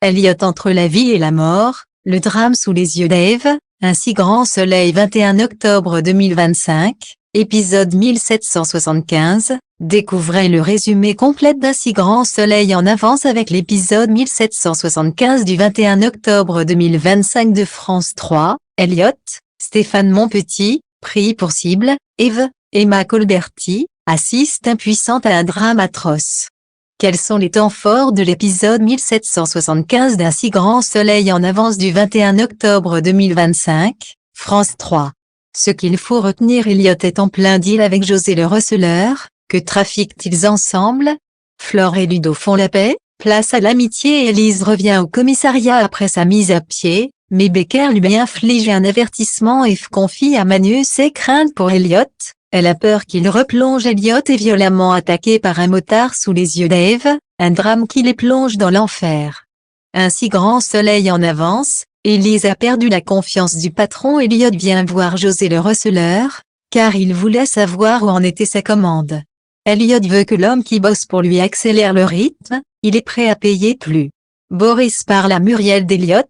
Elliot entre la vie et la mort, le drame sous les yeux d'Eve, un si grand soleil 21 octobre 2025, épisode 1775, découvrez le résumé complet d'Un si grand soleil en avance avec l'épisode 1775 du 21 octobre 2025 de France 3, Elliot, Stéphane Monpetit, pris pour cible, Eve, Emma Colberti, assiste impuissante à un drame atroce. Quels sont les temps forts de l'épisode 1775 d'Un si grand soleil en avance du 21 octobre 2025, France 3. Ce qu'il faut retenir, Elliot est en plein deal avec José le receleur. Que trafiquent-ils ensemble? Flore et Ludo font la paix, place à l'amitié et Elise revient au commissariat après sa mise à pied, mais Becker lui inflige un avertissement et confie à Manu ses craintes pour Elliot. Elle a peur qu'il replonge. Elliot est violemment attaqué par un motard sous les yeux d'Eve, un drame qui les plonge dans l'enfer. Un si grand soleil en avance, Elise a perdu la confiance du patron. Elliot vient voir José le receleur, car il voulait savoir où en était sa commande. Elliot veut que l'homme qui bosse pour lui accélère le rythme, il est prêt à payer plus. Boris parle à Muriel d'Elliot,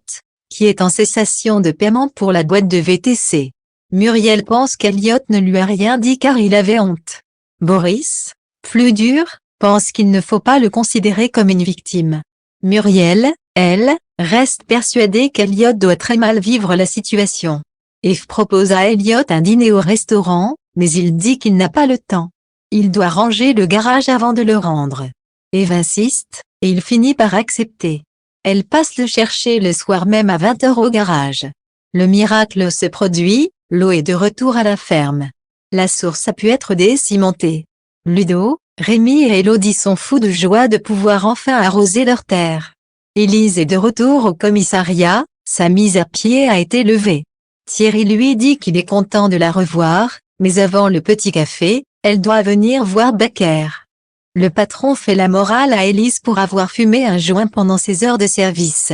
qui est en cessation de paiement pour la boîte de VTC. Muriel pense qu'Elliot ne lui a rien dit car il avait honte. Boris, plus dur, pense qu'il ne faut pas le considérer comme une victime. Muriel, elle, reste persuadée qu'Elliot doit très mal vivre la situation. Eve propose à Elliot un dîner au restaurant, mais il dit qu'il n'a pas le temps. Il doit ranger le garage avant de le rendre. Eve insiste, et il finit par accepter. Elle passe le chercher le soir même à 20 h au garage. Le miracle se produit, l'eau est de retour à la ferme. La source a pu être décimentée. Ludo, Rémi et Elodie sont fous de joie de pouvoir enfin arroser leurs terres. Élise est de retour au commissariat, sa mise à pied a été levée. Thierry lui dit qu'il est content de la revoir, mais avant le petit café, elle doit venir voir Becker. Le patron fait la morale à Élise pour avoir fumé un joint pendant ses heures de service.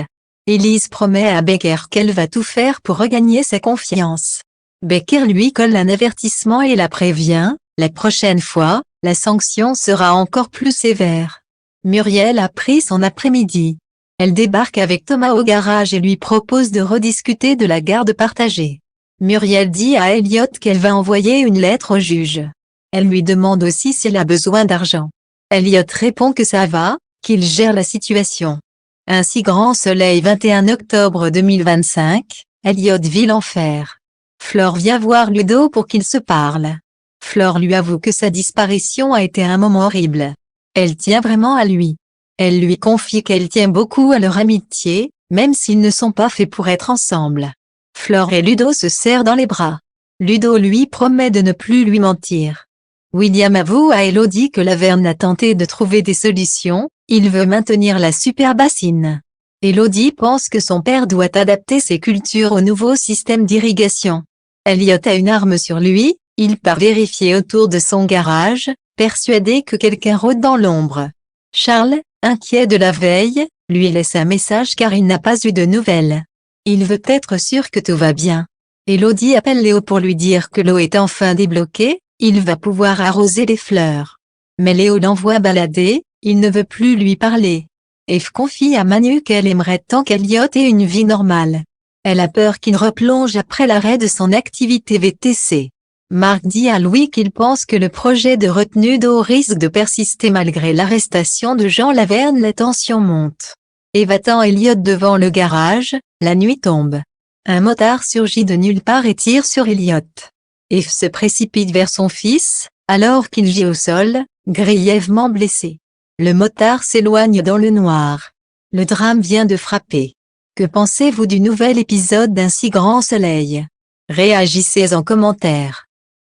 Élise promet à Becker qu'elle va tout faire pour regagner sa confiance. Becker lui colle un avertissement et la prévient, la prochaine fois, la sanction sera encore plus sévère. Muriel a pris son après-midi. Elle débarque avec Thomas au garage et lui propose de rediscuter de la garde partagée. Muriel dit à Elliot qu'elle va envoyer une lettre au juge. Elle lui demande aussi s'il a besoin d'argent. Elliot répond que ça va, qu'il gère la situation. Un si grand soleil 21 octobre 2025, Elliot vit l'enfer. Flore vient voir Ludo pour qu'ils se parlent. Flore lui avoue que sa disparition a été un moment horrible. Elle tient vraiment à lui. Elle lui confie qu'elle tient beaucoup à leur amitié, même s'ils ne sont pas faits pour être ensemble. Flore et Ludo se serrent dans les bras. Ludo lui promet de ne plus lui mentir. William avoue à Elodie que Laverne a tenté de trouver des solutions, il veut maintenir la super bassine. Elodie pense que son père doit adapter ses cultures au nouveau système d'irrigation. Elliot a une arme sur lui, il part vérifier autour de son garage, persuadé que quelqu'un rôde dans l'ombre. Charles, inquiet de la veille, lui laisse un message car il n'a pas eu de nouvelles. Il veut être sûr que tout va bien. Elodie appelle Léo pour lui dire que l'eau est enfin débloquée, il va pouvoir arroser les fleurs. Mais Léo l'envoie balader, il ne veut plus lui parler. Eve confie à Manu qu'elle aimerait tant qu'Elliot ait une vie normale. Elle a peur qu'il replonge après l'arrêt de son activité VTC. Marc dit à Louis qu'il pense que le projet de retenue d'eau risque de persister malgré l'arrestation de Jean Laverne. La tension monte. Eve attend Elliot devant le garage, la nuit tombe. Un motard surgit de nulle part et tire sur Elliot. Eve se précipite vers son fils, alors qu'il gît au sol, grièvement blessé. Le motard s'éloigne dans le noir. Le drame vient de frapper. Que pensez-vous du nouvel épisode d'Un si grand soleil? Réagissez en commentaire.